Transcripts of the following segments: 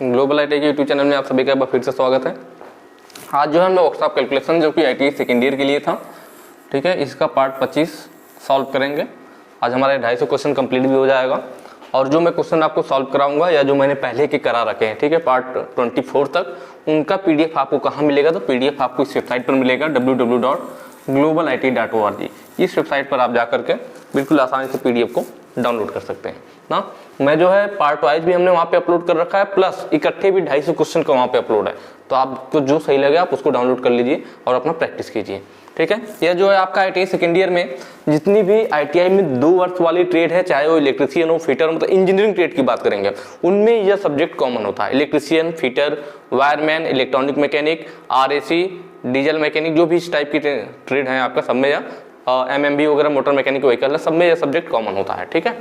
Global IT के YouTube channel में आप सभी का एक बार फिर से स्वागत है। आज जो है हम लोग वर्कशॉप कैलकुलेशन जो कि आईटी सेकेंड ईयर के लिए था, ठीक है, इसका पार्ट 25 सॉल्व करेंगे। आज हमारा 250 क्वेश्चन कंप्लीट भी हो जाएगा और जो मैं क्वेश्चन आपको सॉल्व कराऊंगा या जो मैंने पहले के करा रखे हैं, ठीक है, पार्ट 24 तक, उनका पीडीएफ आपको कहाँ मिलेगा? तो पीडीएफ आपको इस वेबसाइट पर मिलेगा www.globalit.org। इस वेबसाइट पर आप जाकर के बिल्कुल आसानी से पीडीएफ को डाउनलोड कर सकते हैं ना। मैं जो है पार्ट वाइज भी हमने वहाँ पे अपलोड कर रखा है, प्लस इकट्ठे भी 250 क्वेश्चन का वहाँ पे अपलोड है। तो आपको जो सही लगे आप उसको डाउनलोड कर लीजिए और अपना प्रैक्टिस कीजिए, ठीक है। यह जो है आपका आईटीआई सेकेंड ईयर में जितनी भी आईटीआई में 2 वर्ष वाली ट्रेड है, चाहे वो इलेक्ट्रीशियन हो, फिटर, मतलब इंजीनियरिंग ट्रेड की बात करेंगे, उनमें यह सब्जेक्ट कॉमन होता है। Electrician, fitter, wireman, electronic mechanic, RAC, diesel mechanic, जो भी इस टाइप की ट्रेड है आपका, सब में या एमएमबी वगैरह, मोटर मैकेनिक व्हीकल है, सब में यह सब्जेक्ट कॉमन होता है, ठीक है।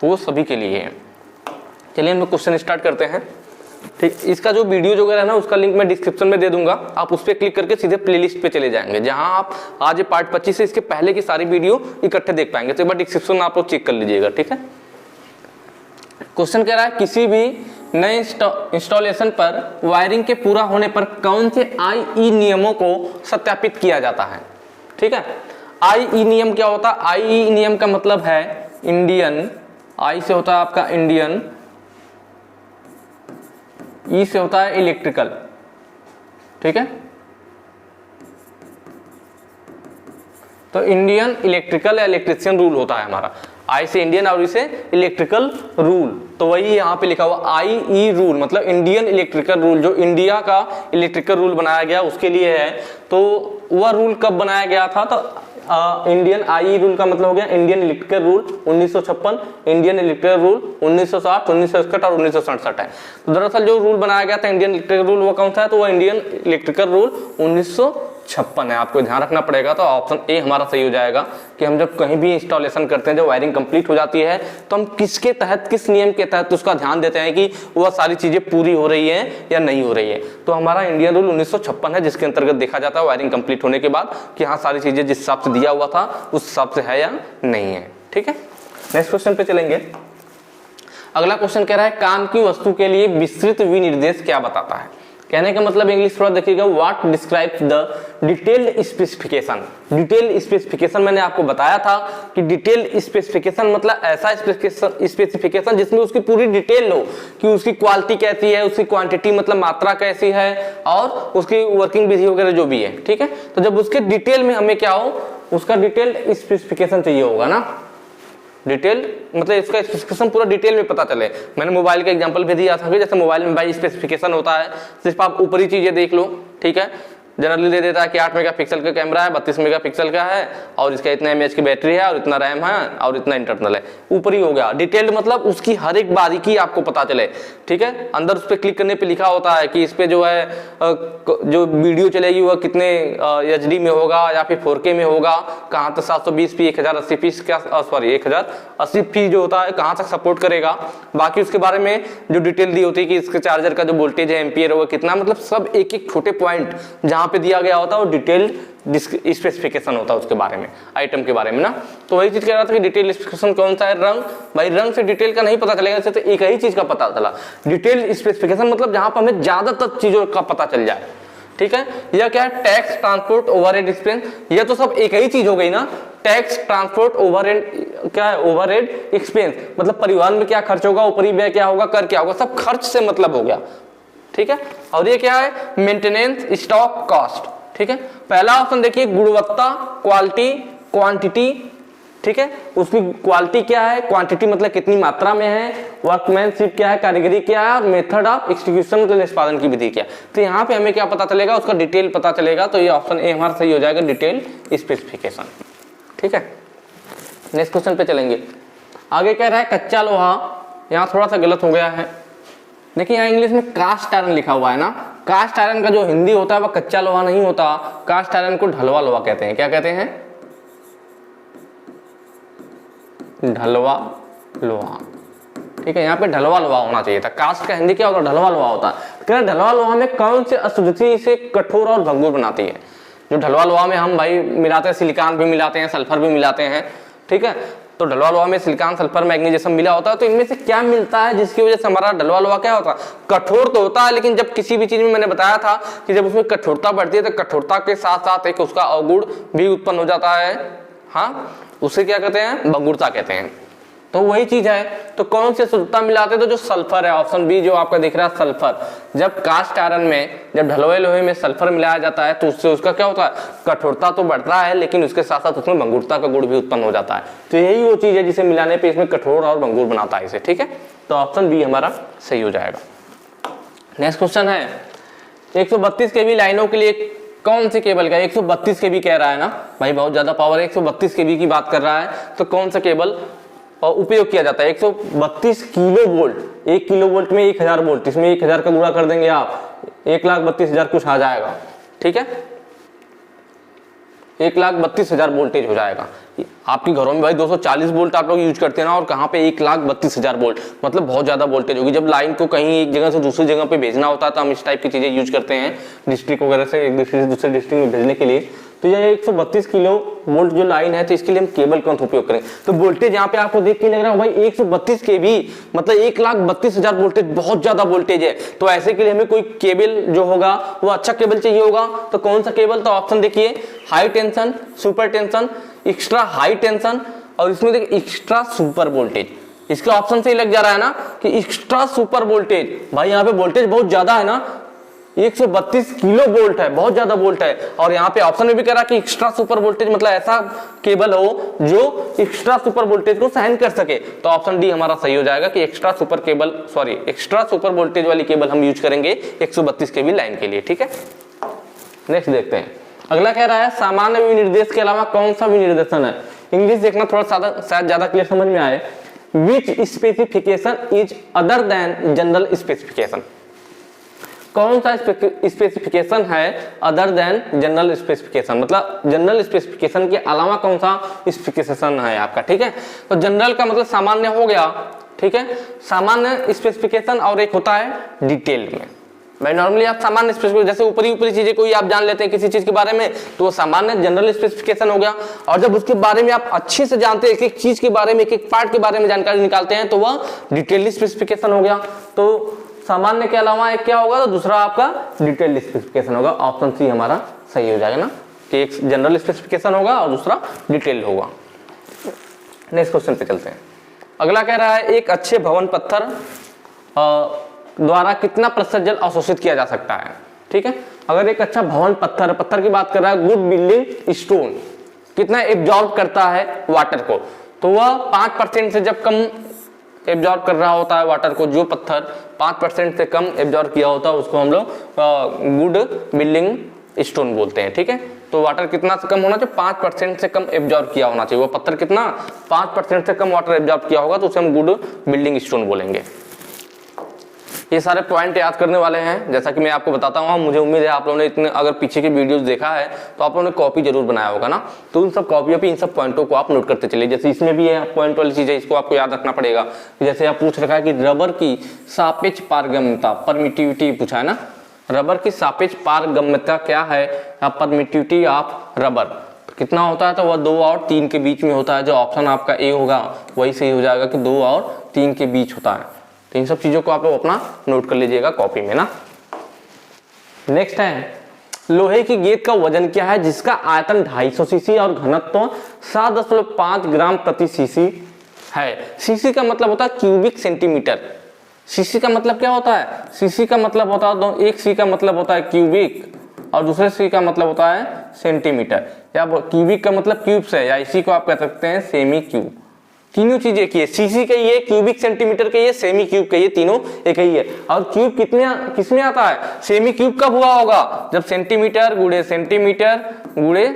तो वो सभी के लिए है। चलिए हम लोग क्वेश्चन स्टार्ट करते हैं, ठीक। इसका जो वीडियो जो है ना, उसका लिंक मैं डिस्क्रिप्शन में दे दूंगा, आप उस पर क्लिक करके सीधे प्लेलिस्ट पे चले जाएंगे, जहां आप आज ये पार्ट 25 से इसके पहले की सारी वीडियो इकट्ठे देख पाएंगे। तो एक बार डिस्क्रिप्शन में आप लोग चेक कर लीजिएगा, ठीक है। क्वेश्चन कह रहा है किसी भी नए इंस्टॉलेशन पर वायरिंग के पूरा होने पर कौन से आईई नियमों को सत्यापित किया जाता है, ठीक है। आईई नियम क्या होता है? आईई नियम का मतलब है इंडियन, आई से होता है आपका इंडियन, ई से होता है इलेक्ट्रिकल, ठीक है। तो इंडियन इलेक्ट्रिकल या इलेक्ट्रिशियन रूल होता है हमारा। आई से इंडियन और इसे इलेक्ट्रिकल रूल, तो वही यहाँ पे लिखा हुआ आईई रूल, मतलब इंडियन इलेक्ट्रिकल रूल, जो इंडिया का इलेक्ट्रिकल रूल बनाया गया उसके लिए है। तो वह रूल कब बनाया गया था? तो इंडियन आईई रूल का मतलब हो गया Indian electrical rule 1956, Indian electrical rule 1960, 1961 और 1967 है। तो दरअसल जो रूल बनाया गया था इंडियन इलेक्ट्रिकल रूल, वो कौन सा है? तो वो इंडियन इलेक्ट्रिकल रूल 1956 है। आपको ध्यान रखना पड़ेगा। तो ऑप्शन ए हमारा सही हो जाएगा कि हम जब कहीं भी इंस्टॉलेशन करते हैं, जब वायरिंग कंप्लीट हो जाती है, तो हम किसके तहत, किस नियम के तहत उसका ध्यान देते हैं कि वह सारी चीजें पूरी हो रही है या नहीं हो रही है। तो हमारा इंडियन रूल 1956 है, जिसके अंतर्गत देखा जाता है वायरिंग कंप्लीट होने के बाद कि हाँ सारी चीजें जिस हिसाब से दिया हुआ था उस हिसाब से है या नहीं है, ठीक है। नेक्स्ट क्वेश्चन पे चलेंगे। अगला क्वेश्चन कह रहा है काम की वस्तु के लिए विस्तृत विनिर्देश क्या बताता है? कहने का मतलब इंग्लिश थोड़ा देखिएगा, what describes the detailed specification. Detail specification मैंने आपको बताया था कि डिटेल स्पेसिफिकेशन मतलब ऐसा स्पेसिफिकेशन जिसमें उसकी पूरी डिटेल हो कि उसकी क्वालिटी कैसी है, उसकी क्वांटिटी मतलब मात्रा कैसी है और उसकी वर्किंग विधि वगैरह जो भी है, ठीक है। तो जब उसके डिटेल में हमें क्या हो, उसका डिटेल स्पेसिफिकेशन चाहिए होगा ना। डिटेल मतलब इसका स्पेसिफिकेशन पूरा डिटेल में पता चले। मैंने मोबाइल का एग्जांपल भी दिया था कि जैसे मोबाइल में भाई स्पेसिफिकेशन होता है, सिर्फ आप ऊपरी चीजें देख लो, ठीक है। जनरली दे देता है कि 8 मेगापिक्सल का कैमरा है, 32 मेगापिक्सल का है और इसका इतना एमएएच की बैटरी है और इतना रैम है और इतना इंटरनल है, ऊपरी हो गया। डिटेल्ड मतलब उसकी हर एक बारीकी आपको पता चले, ठीक है। अंदर उस पर क्लिक करने पे लिखा होता है कि इस पे जो है जो वीडियो चलेगी वह कितने एचडी में होगा या फिर 4K में होगा, कहाँ तक 720p, 1080p सॉरी 1080p जो होता है कहाँ तक सपोर्ट करेगा। बाकी उसके बारे में जो डिटेल दी होती है कि इसके चार्जर का जो वोल्टेज है एम्पियर वो कितना, मतलब सब एक एक छोटे पॉइंट जहां पे दिया गया होता है वो डिटेल्ड स्पेसिफिकेशन होता है उसके बारे में, आइटम के बारे में ना। तो वही चीज कह रहा था कि डिटेल स्पेसिफिकेशन कौन सा है? रंग। भाई रंग से डिटेल का नहीं पता चलेगा, इससे तो एक ही चीज का पता चला। डिटेल स्पेसिफिकेशन मतलब जहां पर हमें ज्यादातर चीजों का पता चल जाए, ठीक है। यह क्या है? टैक्स, ट्रांसपोर्ट, ओवरहेड एक्सपेंस, यह तो सब एक ही चीज हो गई ना। टैक्स, ट्रांसपोर्ट, ओवरहेड, क्या है? ओवरहेड एक्सपेंस मतलब परिवहन में क्या खर्च होगा, ऊपरी व्यय क्या होगा, कर क्या होगा, सब खर्च से मतलब हो गया, ठीक है। और ये क्या है? मेंटेनेंस, स्टॉक, कॉस्ट, ठीक है। पहला ऑप्शन देखिए गुणवत्ता, क्वालिटी, क्वांटिटी, ठीक है। उसकी क्वालिटी क्या है, क्वांटिटी मतलब कितनी मात्रा में है, वर्कमैनशिप क्या है, कारीगरी क्या है, और मेथड ऑफ एग्जीक्यूशन मतलब निष्पादन की विधि क्या है। तो यहाँ पे हमें क्या पता चलेगा? उसका डिटेल पता चलेगा। तो ये ऑप्शन ए हमारा सही हो जाएगा, डिटेल स्पेसिफिकेशन, ठीक है। नेक्स्ट क्वेश्चन पे चलेंगे। आगे कह रहा है कच्चा लोहा, यहाँ थोड़ा सा गलत हो गया है। देखिए यहाँ इंग्लिश में कास्ट आयरन लिखा हुआ है ना। कास्ट आयरन का जो हिंदी होता है वह कच्चा लोहा नहीं होता, कास्ट आयरन को ढलवा लोहा कहते हैं। क्या कहते हैं? ढलवा लोहा, ठीक है। यहाँ पे ढलवा लोहा होना चाहिए था। कास्ट का हिंदी क्या होता है? ढलवा लोहा होता है। ढलवा लोहा में कौन से अशुद्धि से कठोर और भंगुर बनाती है? जो ढलवा लोहा में हम भाई मिलाते हैं, सिलिकॉन भी मिलाते हैं, सल्फर भी मिलाते हैं, ठीक है। तो ढलवा लोहा में सिलिकॉन, सल्फर, मैग्नीज सब मिला होता है। तो इनमें से क्या मिलता है जिसकी वजह से हमारा ढलवा लोहा क्या होता है, कठोर तो होता है, लेकिन जब किसी भी चीज में मैंने बताया था कि जब उसमें कठोरता बढ़ती है तो कठोरता के साथ साथ एक उसका अवगुण भी उत्पन्न हो जाता है, हाँ, उसे क्या कहते हैं, भंगुरता कहते हैं। तो वही चीज है। तो कौन सी शुद्धता मिलाते हैं, तो जो सल्फर है, ऑप्शन बी जो आपका दिख रहा है सल्फर। जब कास्ट आयरन में, जब ढलवे लोहे में सल्फर मिलाया जाता है तो उससे उसका क्या होता है, कठोरता तो बढ़ता है, लेकिन उसके साथ साथ उसमें भंगुरता का गुण भी उत्पन्न हो जाता है। तो यही वो चीज है जिसे मिलाने पे इसमें कठोर और भंगुर बनाता है इसे, ठीक है। तो ऑप्शन बी हमारा सही हो जाएगा। नेक्स्ट क्वेश्चन है 132 केवी लाइनों के लिए कौन से केबल का, 132 केवी कह रहा है ना भाई, बहुत ज्यादा पावर है, 132 केवी की बात कर रहा है, तो कौन सा केबल उपयोग किया जाता है। 132 किलो वोल्ट, 1 किलो वोल्ट में 1000 वोल्ट, इसमें 1000 का गुणा कर देंगे आप, 1,32,000 कुछ आ जाएगा, ठीक है, 1,32,000 वोल्टेज हो जाएगा। आपके घरों में भाई 240 वोल्ट आप लोग यूज करते हैं ना, और कहाँ पे 1,32,000 वोल्ट, मतलब बहुत ज्यादा वोल्टेज होगी। जब लाइन को कहीं एक जगह से दूसरी जगह पे भेजना होता है तो हम इस टाइप की चीजें यूज करते हैं, डिस्ट्रिक्ट वगैरह से एक डिस्ट्रिक्ट से दूसरे डिस्ट्रिक्ट में भेजने के लिए। तो ये 132 किलो वोल्ट जो लाइन है, तो इसके लिए हम केबल कौन सा उपयोग करें। तो वोल्टेज यहाँ पे आपको देख के लग रहा है भाई 132 केवी मतलब 1,32,000 वोल्टेज, बहुत ज्यादा वोल्टेज है। तो ऐसे के लिए हमें कोई केबल जो होगा वो अच्छा केबल चाहिए होगा। तो कौन सा केबल, तो ऑप्शन देखिए, high tension, super tension, extra high tension, और इसमें देखिए एक्स्ट्रा सुपर वोल्टेज। इसका ऑप्शन से ही लग जा रहा है ना कि एक्स्ट्रा सुपर वोल्टेज, भाई यहाँ पे वोल्टेज बहुत ज्यादा है ना, 132 किलो वोल्ट है, बहुत ज्यादा वोल्ट है। और यहाँ पे ऑप्शन में भी कह रहा कि एक्स्ट्रा सुपर वोल्टेज, मतलब ऐसा केबल हो जो एक्स्ट्रा सुपर वोल्टेज को सहन कर सके। तो ऑप्शन डी हमारा सही हो जाएगा कि एक्स्ट्रा सुपर वोल्टेज वाली केबल हम यूज करेंगे 132 केवी लाइन के लिए, ठीक है। नेक्स्ट देखते हैं, अगला कह रहा है सामान्य विनिर्देश के अलावा कौन सा विनिर्देशन है। इंग्लिश देखना थोड़ा शायद ज्यादा क्लियर समझ में आए। Which specification is other than general specification, कौन सा स्पेसिफिकेशन है अदर देन जनरल स्पेसिफिकेशन, मतलब जनरल स्पेसिफिकेशन के अलावा कौन सा स्पेसिफिकेशन है आपका, ठीक है। तो जनरल का मतलब सामान्य हो गया, ठीक है, सामान्य स्पेसिफिकेशन, और एक होता है डिटेल में। भाई नॉर्मली आप सामान्य स्पेसिफिकेशन, जैसे ऊपरी चीजें कोई आप जान लेते हैं किसी चीज के बारे में, तो वो सामान्य जनरल स्पेसिफिकेशन हो गया। और जब उसके बारे में आप अच्छे से जानते हैं, एक एक चीज के बारे में, एक एक पार्ट के बारे में जानकारी निकालते हैं, तो वह डिटेल स्पेसिफिकेशन हो गया। तो सामान्य के अलावा एक क्या होगा, तो दूसरा आपका डिटेल स्पेसिफिकेशन होगा। ऑप्शन सी हमारा सही हो जाएगा ना, कि एक जनरल स्पेसिफिकेशन होगा और दूसरा डिटेल होगा। नेक्स्ट क्वेश्चन पे चलते हैं। अगला कह रहा है एक अच्छे भवन पत्थर द्वारा कितना प्रतिशत जल अवशोषित किया जा सकता है, ठीक है। अगर एक अच्छा भवन पत्थर की बात कर रहा है, गुड बिल्डिंग स्टोन कितना एब्जॉर्ब करता है वाटर को, तो वह 5% से जब कम एब्जॉर्ब कर रहा होता है वाटर को, जो पत्थर 5% से कम एब्जॉर्ब किया होता है उसको हम लोग गुड बिल्डिंग स्टोन बोलते हैं, ठीक है। तो वाटर कितना से कम होना चाहिए, 5% से कम एब्जॉर्ब किया होना चाहिए। वो पत्थर कितना 5% से कम वाटर एब्जॉर्ब किया होगा तो उसे हम गुड बिल्डिंग स्टोन बोलेंगे। ये सारे पॉइंट याद करने वाले हैं, जैसा कि मैं आपको बताता हूँ। मुझे उम्मीद है आप लोगों ने इतने अगर पीछे के वीडियोस देखा है तो आप लोगों ने कॉपी जरूर बनाया होगा ना, तो उन सब कॉपियों पे इन सब पॉइंटों को आप नोट करते चलिए। जैसे इसमें भी है पॉइंट वाली चीज है, इसको आपको याद रखना पड़ेगा। जैसे आप पूछ रखा है कि रबर की सापेक्ष पारगम्यता, परमिटिविटी पूछा है ना, रबर की सापेक्ष पारगम्यता क्या है, परमिटिविटी ऑफ रबर कितना होता है, तो वह 2 और 3 के बीच में होता है। जो ऑप्शन आपका ए होगा वही सही हो जाएगा कि 2 और 3 के बीच होता है। तो इन सब चीजों को आप लोग अपना नोट कर लीजिएगा कॉपी में ना। नेक्स्ट है लोहे की गेंद का वजन क्या है जिसका आयतन 250 सीसी और घनत्व 7.5 ग्राम प्रति सीसी है। सीसी का मतलब होता है क्यूबिक सेंटीमीटर। सीसी का मतलब क्या होता है, सीसी का मतलब होता है, एक सी का मतलब होता है क्यूबिक और दूसरे सी का मतलब होता है सेंटीमीटर, या क्यूबिक का मतलब क्यूब से, या इसी को आप कह सकते हैं सेमी क्यूब। तीनों चीजें की है, सीसी का ये, क्यूबिक सेंटीमीटर का ये, सेमी क्यूब का ये, तीनों एक ही है। और क्यूब किसमें आता है, सेमी क्यूब कब हुआ होगा, जब सेंटीमीटर गुणे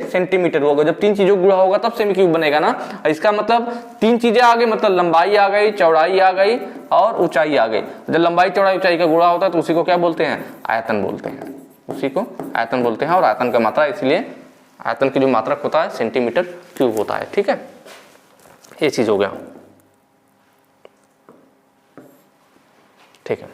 सेंटीमीटर होगा, जब 3 चीजों गुणा होगा तब सेमी क्यूब बनेगा ना। इसका मतलब 3 चीजें आ गई, मतलब लंबाई आ गई, चौड़ाई आ गई और ऊंचाई आ गई। जब लंबाई चौड़ाई ऊंचाई का गुणा होता है तो उसी को क्या बोलते हैं, आयतन बोलते हैं, उसी को आयतन बोलते हैं। और आयतन का मात्रा, इसलिए आयतन की जो मात्रक होता है सेंटीमीटर क्यूब होता है, ठीक है। ये चीज हो गया, ठीक है।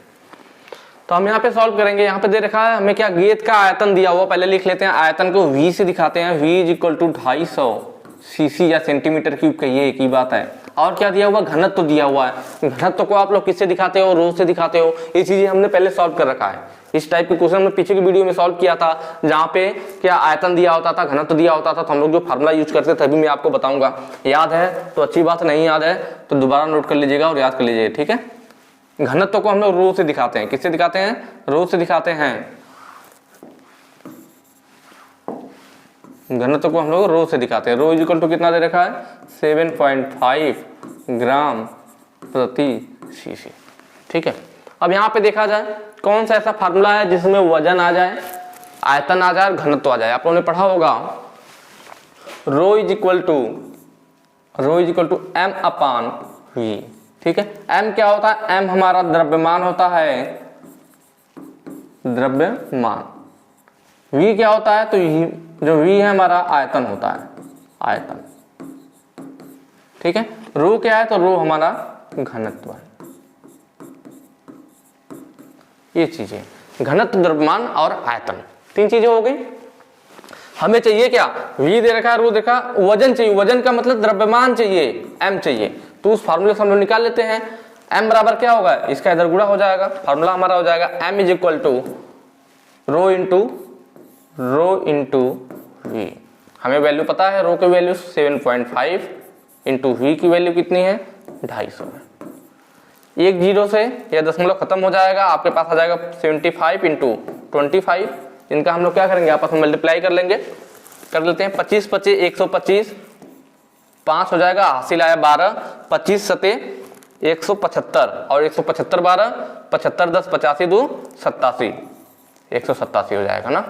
तो हम यहाँ पे सॉल्व करेंगे। यहाँ पे दे रखा है हमें क्या, गेंद का आयतन दिया हुआ, पहले लिख लेते हैं। आयतन को v से दिखाते हैं, v = 250 सीसी या सेंटीमीटर क्यूब कहिए, एक ही बात है। और क्या दिया हुआ, घनत्व तो दिया हुआ है। घनत्व को आप लोग किससे दिखाते हो, रो से दिखाते हो। ये चीजें हमने पहले सॉल्व कर रखा है। इस टाइप के क्वेश्चन हमने पीछे की वीडियो में सॉल्व किया था, जहाँ पे क्या आयतन दिया होता था, घनत्व दिया होता था, तो हम लोग जो फार्मूला यूज करते थे अभी मैं आपको बताऊंगा। याद है तो अच्छी बात, नहीं याद है तो दोबारा नोट कर लीजिएगा और याद कर लीजिएगा, ठीक है। घनत्व को हम लोग रो से दिखाते हैं, किससे दिखाते हैं, रो से दिखाते हैं। घनत्व को हम लोग रो से दिखाते हैं। रो इक्वल टू कितना दे रखा है, 7.5 ग्राम प्रति सीसी, ठीक है। अब यहाँ पे देखा जाए कौन सा ऐसा फार्मूला है जिसमें वजन आ जाए, आयतन आ जाए और घनत्व आ जाए। आप लोगों ने पढ़ा होगा rho is equal to m upon v, ठीक है। m क्या होता है, m हमारा द्रव्यमान होता है, द्रव्यमान। v क्या होता है, तो जो v है हमारा आयतन होता है, आयतन, ठीक है। रो क्या है, तो रो हमारा घनत्व है। ये चीजें घनत्व, द्रव्यमान और आयतन, तीन चीजें हो गई। हमें चाहिए क्या, v दे रखा है, रो देखा, वजन चाहिए। वजन का मतलब द्रव्यमान चाहिए, m चाहिए। तो उस फार्मूले से हम लोग निकाल लेते हैं। m बराबर क्या होगा, इसका इधर गुणा हो जाएगा, फार्मूला हमारा हो जाएगा m is equal to rho into v। हमें वैल्यू पता है, रो की वैल्यू 7.5 इंटू v की वैल्यू कितनी है, 250 है। एक जीरो से यह दशमलव खत्म हो जाएगा, आपके पास आ जाएगा 75 इंटू 25। इनका हम लोग क्या करेंगे, आपस में मल्टीप्लाई कर लेंगे, कर लेते हैं। 25 25 125, 5 हो जाएगा, हासिल आया 12, 25 सते 175 और 175 12, 75 10 85 2 87, 187 हो जाएगा ना।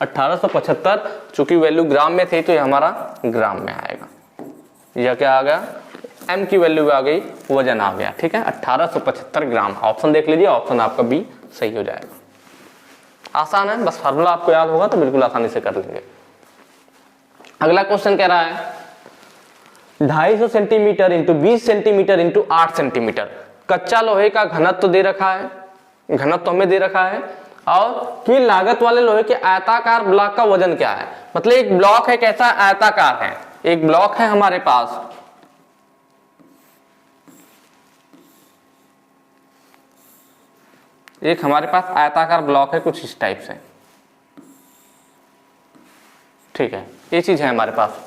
1875, चूंकि वैल्यू ग्राम में थी तो ये हमारा ग्राम में आएगा। यह क्या आ गया, m की वैल्यू आ गई, वजन आ गया, ठीक है। 1875 ग्राम। ऑप्शन देख लीजिए, ऑप्शन आपका बी सही हो जाएगा। आसान है, बस फार्मूला आपको याद होगा तो बिल्कुल आसानी से कर लेंगे। अगला क्वेश्चन कह रहा है 250 centimetre into 20 centimetre into 8 centimetre कच्चा लोहे का घनत्व दे रखा है, घनत्व हमें दे रखा है, और कि लागत वाले लोहे के आयताकार ब्लॉक का वजन क्या है। मतलब एक ब्लॉक है, कैसा आयताकार है, एक ब्लॉक है हमारे पास, एक हमारे पास आयताकार ब्लॉक है कुछ इस टाइप से, ठीक है। ये चीज है हमारे पास।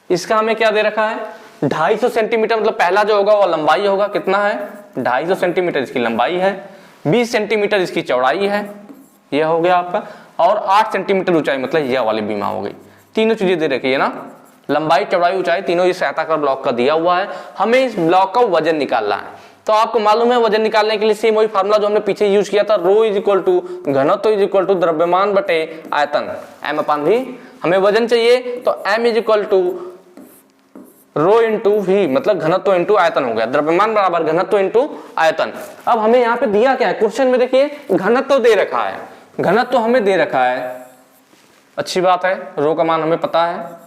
इसका हमें क्या दे रखा है, 250 सेंटीमीटर, मतलब पहला जो होगा वो लंबाई होगा, कितना है 250 सेंटीमीटर इसकी लंबाई है, 20 सेंटीमीटर इसकी चौड़ाई है, यह हो गया आपका, और 8 सेंटीमीटर ऊंचाई, मतलब यह वाली बीमा हो गई। तीनों चीजें दे रखी है ना, लंबाई चौड़ाई ऊंचाई तीनों इस आयताकार ब्लॉक का दिया हुआ है। हमें इस ब्लॉक का वजन निकालना है। तो आपको मालूम है वजन निकालने के लिए सेम वही फार्मूला जो हमने पीछे यूज किया था, रो इज इक्वल टू घनत्व इज इक्वल टू द्रव्यमान बटे आयतन, m अपान v। हमें वजन चाहिए तो m is equal to rho into v, मतलब घनत्व इंटू आयतन हो गया, द्रव्यमान बराबर घनत्व इंटू आयतन। अब हमें यहाँ पे दिया क्या है, क्वेश्चन में देखिए घनत्व दे रखा है, घनत्व हमें दे रखा है, अच्छी बात है, रो का मान हमें पता है।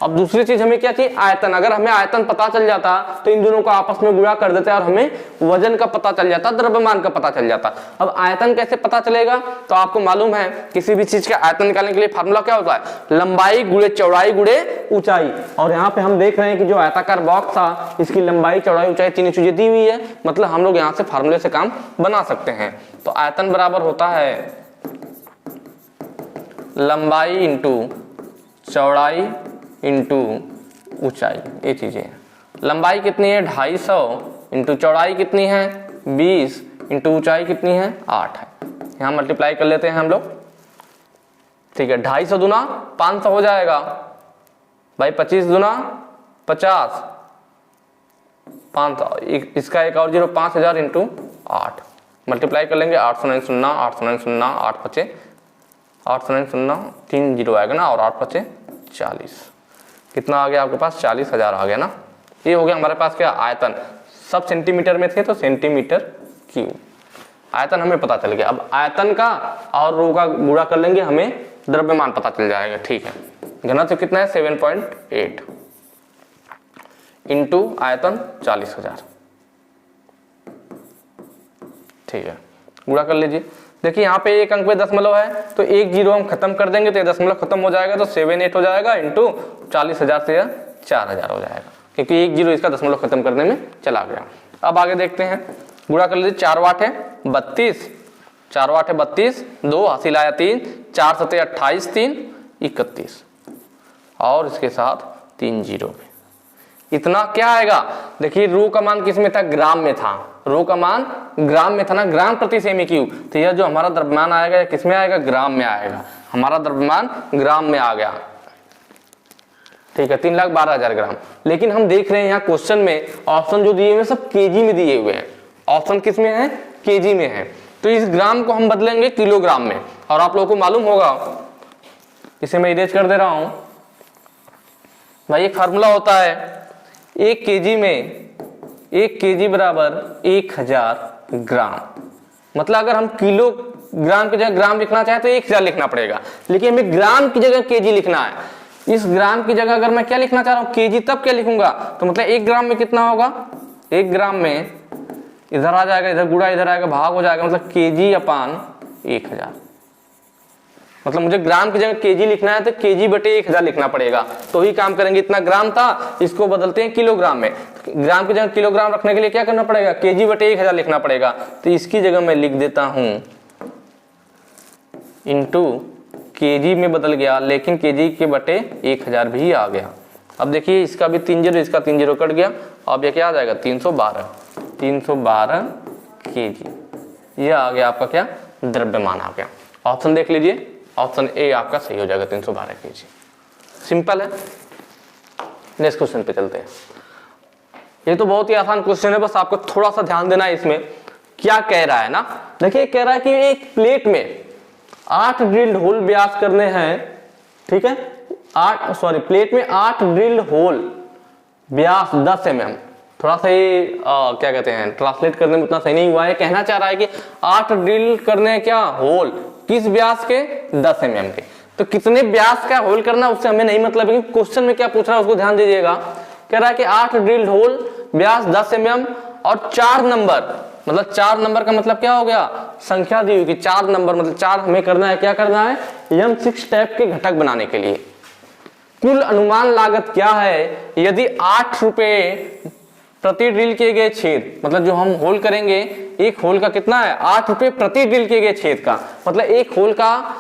अब दूसरी चीज हमें क्या चाहिए, आयतन। अगर हमें आयतन पता चल जाता तो इन दोनों को आपस में गुणा कर देते और हमें वजन का पता चल जाता, द्रव्यमान का पता चल जाता। अब आयतन कैसे पता चलेगा, तो आपको मालूम है किसी भी चीज का आयतन निकालने के लिए फार्मूला क्या होता है, लंबाई गुणे चौड़ाई गुणे ऊंचाई। और यहाँ पे हम देख रहे हैं कि जो आयताकार बॉक्स था इसकी लंबाई चौड़ाई ऊंचाई तीनों चीजें दी हुई है, मतलब हम लोग यहाँ से फार्मूले से काम बना सकते हैं। तो आयतन बराबर होता है लंबाई इंटू चौड़ाई इंटू ऊंचाई, ये चीजें। लंबाई कितनी है 250 इंटू चौड़ाई कितनी है 20 इंटू ऊंचाई कितनी है 8 है। यहाँ मल्टीप्लाई कर लेते हैं हम लोग, ठीक है। 250 दुना 500 हो जाएगा भाई, 25 दुना 50, 500, इसका एक और जीरो 5000 इंटू 8 मल्टीप्लाई कर लेंगे, 809 0 809 0 8 पचे 809 0 3 जीरो आएगा ना, और 8 पचे 40, कितना आ गया आपके पास 40,000 आ गया ना। ये हो गया हमारे पास क्या, आयतन। सब सेंटीमीटर में थे तो सेंटीमीटर क्यूब, आयतन हमें पता चल गया। अब आयतन का और रो का गुणा कर लेंगे, हमें द्रव्यमान पता चल जाएगा, ठीक है। घनत्व कितना है 7.8 इंटू आयतन 40,000, ठीक है, गुणा कर लीजिए। देखिए यहाँ पे एक अंक पे दशमलव है तो एक जीरो हम खत्म कर देंगे तो ये दशमलव खत्म हो जाएगा, तो 78 हो जाएगा इंटू 40,000 से 4000 हो जाएगा, क्योंकि 1 जीरो इसका दशमलव खत्म करने में चला गया। अब आगे देखते हैं, गुणा कर लीजिए, 4 वाट है 32, 4 वाट है 32, 2 हासिल आया 3, 4 सते 28, 3 31 और इसके साथ 3 जीरो में इतना क्या आएगा। देखिए रो का मान किस में था, ग्राम में था, रो का मान ग्राम में था ना, ग्राम प्रति सेमी क्यूब। तो यह जो हमारा द्रव्यमान आएगा यह किस में आएगा, ग्राम में आएगा, हमारा द्रव्यमान ग्राम में आ गया। ठीक है, 3,12,000 ग्राम। लेकिन हम देख रहे हैं यहाँ क्वेश्चन में ऑप्शन जो दिए हुए हैं सब केजी में दिए हुए हैं, ऑप्शन किस में है, केजी में है। तो इस ग्राम को हम बदलेंगे किलोग्राम में, और आप लोगों को मालूम होगा, इसे मैं इरेज कर दे रहा हूं भाई, एक फार्मूला होता है 1 केजी में 1 केजी बराबर 1000 ग्राम। मतलब अगर हम किलोग्राम की जगह ग्राम लिखना चाहे तो 1000 लिखना पड़ेगा, लेकिन हमें ग्राम की जगह केजी लिखना है। इस ग्राम की जगह अगर मैं क्या लिखना चाह रहा हूं, केजी, तब क्या लिखूंगा, तो मतलब 1 ग्राम में कितना होगा, 1 ग्राम में इधर आ जाएगा, इधर गुणा इधर आएगा, भाग हो जाएगा, मतलब केजी अपान 1000। मतलब मुझे ग्राम की जगह केजी लिखना है तो केजी बटे 1000 लिखना पड़ेगा। तो ही काम करेंगे, इतना ग्राम था, इसको बदलते हैं किलोग्राम में। ग्राम की जगह किलोग्राम रखने के लिए क्या करना पड़ेगा, केजी बटे 1000 लिखना पड़ेगा। तो इसकी जगह मैं लिख देता हूं इंटू केजी में बदल गया, लेकिन केजी के बटे 1000 भी आ गया। अब देखिए इसका भी 3 जीरो, इसका 3 जीरो कट गया, अब ये क्या आ जाएगा 312 केजी। ये आ गया आपका क्या, द्रव्यमान आ गया। ऑप्शन देख लीजिए, ऑप्शन ए आपका सही हो जाएगा, 312 केजी। सिंपल है। नेक्स्ट क्वेश्चन पे चलते हैं। ये तो बहुत ही आसान क्वेश्चन है, बस आपको थोड़ा सा ध्यान देना है इसमें क्या कह रहा है ना। देखिए कह रहा है कि एक प्लेट में 8 ड्रिल्ड होल व्यास करने हैं, ठीक है, प्लेट में 8 ड्रिल्ड होल व्यास 10 mm। थोड़ा सा ये क्या कहते हैं, ट्रांसलेट करने में उतना सही नहीं हुआ है। कहना चाह रहा है कि 8 ड्रिल करने क्या होल, किस व्यास के, 10 mm के। तो कितने व्यास का होल करना उससे हमें नहीं मतलब, लेकिन क्वेश्चन में क्या पूछ रहा है उसको ध्यान दीजिएगा। कह रहा है कि 8 ड्रिल्ड होल व्यास 10 mm और 4 नंबर, मतलब 4 नंबर का मतलब क्या हो गया, संख्या दी हुई कि 4 नंबर, मतलब 4 हमें करना है, क्या करना है, M6 टाइप के घटक बनाने के लिए। कुल अनुमान लागत क्या है यदि 8 रुपए प्रति ड्रिल किए गए छेद, मतलब जो हम होल करेंगे एक होल का कितना है, 8 रुपए प्रति ड्रिल किए गए छेद का, मतलब एक होल का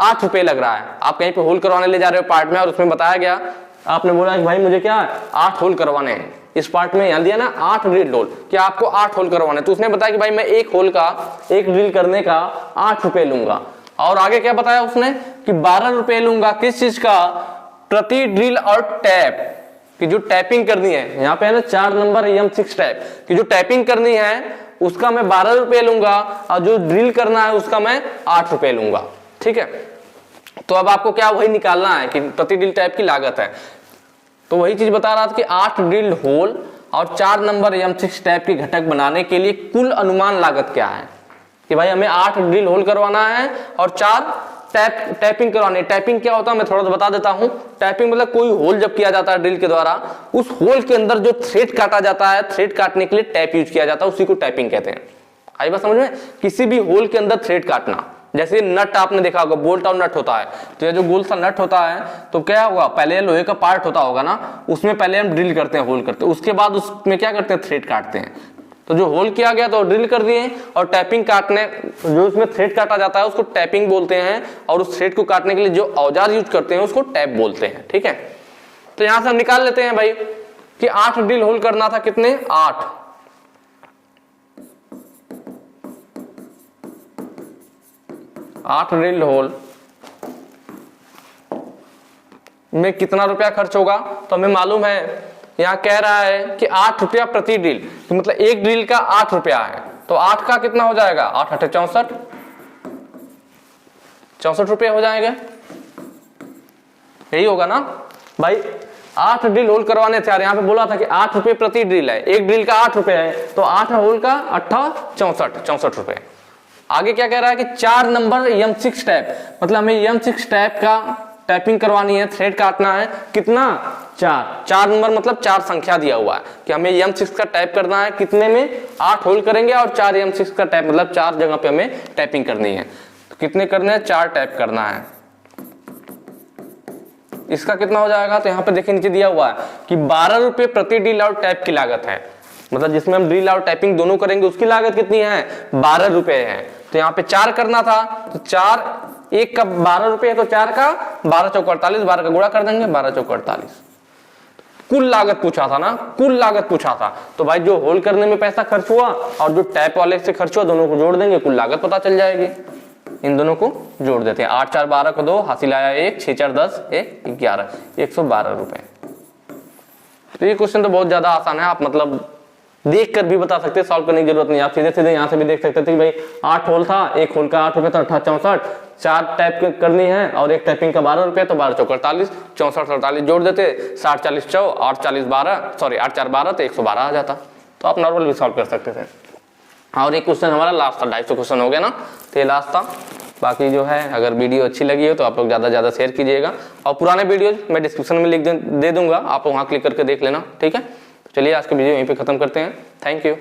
8 रुपए लग रहा है। आप कहीं पे होल करवाने ले जा रहे हो पार्ट में, और उसमें बताया गया, आपने बोला कि भाई मुझे क्या 8 होल करवाने हैं इस पार्ट में, यहाँ दिया ना 8 ड्रिल होल, कि आपको 8 होल करवाने, तो उसने बताया कि भाई मैं एक होल का, एक ड्रिल करने का 8 रुपए लूंगा। और आगे क्या बताया उसने कि 12 रुपए लूंगा किस चीज का, प्रति ड्रिल और टैप की जो टैपिंग करनी है, यहाँ पे है ना 4 नंबर M6 टैप की जो टैपिंग करनी है उसका मैं 12 रुपए लूंगा, और जो ड्रिल करना है उसका मैं 8 रुपए लूंगा। ठीक है, तो अब आपको क्या वही निकालना है कि प्रति ड्रिल टैप की लागत है। तो वही चीज बता रहा था कि 8 ड्रिल होल और 4 नंबर M6 टैप की घटक बनाने के लिए कुल अनुमान लागत क्या है, कि भाई हमें 8 ड्रिल होल करवाना है और 4 टैपिंग करवानी। टैपिंग क्या होता है मैं थोड़ा सा बता देता हूं। टैपिंग मतलब कोई होल जब किया जाता है ड्रिल के द्वारा, उस होल के अंदर जो थ्रेड काटा जाता है, थ्रेड काटने के लिए टैप यूज किया जाता है, उसी को टैपिंग कहते हैं। आई बात समझ में, किसी भी होल के अंदर थ्रेड काटना, जैसे नट आपने देखा होगा, बोल्ट और नट होता है, तो ये जो गोल सा नट होता है तो क्या होगा, पहले लोहे का पार्ट होता होगा ना, उसमें पहले हम ड्रिल करते हैं, होल करते हैं, उसके बाद उसमें क्या करते हैं, थ्रेड काटते हैं। तो जो होल किया गया तो ड्रिल कर दिए, और टैपिंग काटने, जो उसमें थ्रेड काटा जाता है उसको टैपिंग बोलते हैं, और उस थ्रेड को काटने के लिए जो औजार यूज करते हैं उसको टैप बोलते हैं। ठीक है, तो यहां से हम निकाल लेते हैं भाई कि 8 ड्रिल होल करना था, कितने, 8 ड्रिल होल में कितना रुपया खर्च होगा। तो हमें मालूम है, यहाँ कह रहा है कि 8 रुपया प्रति ड्रिल, तो मतलब एक ड्रिल का 8 रुपया है, तो 8 का कितना हो जाएगा, 8 8 64 रुपये हो जाएगा, यही होगा ना भाई। 8 ड्रिल होल करवाने थे यार, यहाँ पे बोला था कि 8 रुपये प्रति ड्रिल है, एक ड्रिल का 8 रुपये है, तो 8 होल का 64 रुपये। आगे क्या कह रहा है कि 4 नंबर M6 टैप, मतलब हमें M6 टैप का टैपिंग करवानी है, थ्रेड काटना है, कितना, 4 नंबर, मतलब 4 संख्या दिया हुआ है कि हमें M6 का टैप करना है, कितने में, 8 होल करेंगे और 4 M6 का टैप, मतलब 4 जगह पे हमें टैपिंग करनी है। तो कितने करने हैं, 4 टैप करना है। इसका कितना हो जाएगा, तो यहाँ पे देखिए नीचे दिया हुआ है कि 12 रुपये प्रति ड्रिल आउट टाइप की लागत है, मतलब जिसमें हम ड्रिल आउट टाइपिंग दोनों करेंगे उसकी लागत कितनी है, 12 रुपये है। तो यहाँ पे 4 करना था, तो 4 एक का 12 रुपये है, तो 4 का 12 चौक 48, 12 का गुणा कर देंगे, 12 चौक 48। कुल लागत पूछा था ना, कुल लागत पूछा था, तो भाई जो होल करने में पैसा खर्च हुआ और जो टैप वाले से खर्च हुआ दोनों को जोड़ देंगे, कुल लागत पता चल जाएगी। इन दोनों को जोड़ देते हैं, 8 4 12 को 2, हासिल आया 1, 6 4 10, 1 11, 112 रुपए। तो ये क्वेश्चन तो बहुत ज्यादा आसान है, आप मतलब देख कर भी बता सकते हैं, सॉल्व करने की जरूरत नहीं, आप सीधे सीधे यहाँ से भी देख सकते थे कि भाई 8 होल था, एक होल का 8 रुपये था, 8 64, 4 टाइप करनी है और एक टाइपिंग का 12 रुपये, तो 12 चौक 48, 64 48 जोड़ देते, 60 40 4, 8 40 12, सॉरी 8 4 12, तो 112 आ जाता। तो आप नॉर्मल भी सॉल्व कर सकते थे। और एक क्वेश्चन हमारा लास्ट था, 250 क्वेश्चन हो गया ना, तो ये लास्ट था। बाकी जो है अगर वीडियो अच्छी लगी हो तो आप लोग ज़्यादा से ज़्यादा शेयर कीजिएगा, और पुराने वीडियोज मैं डिस्क्रिप्शन में लिख दे दूंगा, आप वहाँ क्लिक करके देख लेना, ठीक है। चलिए आज का वीडियो यहीं पे खत्म करते हैं, थैंक यू।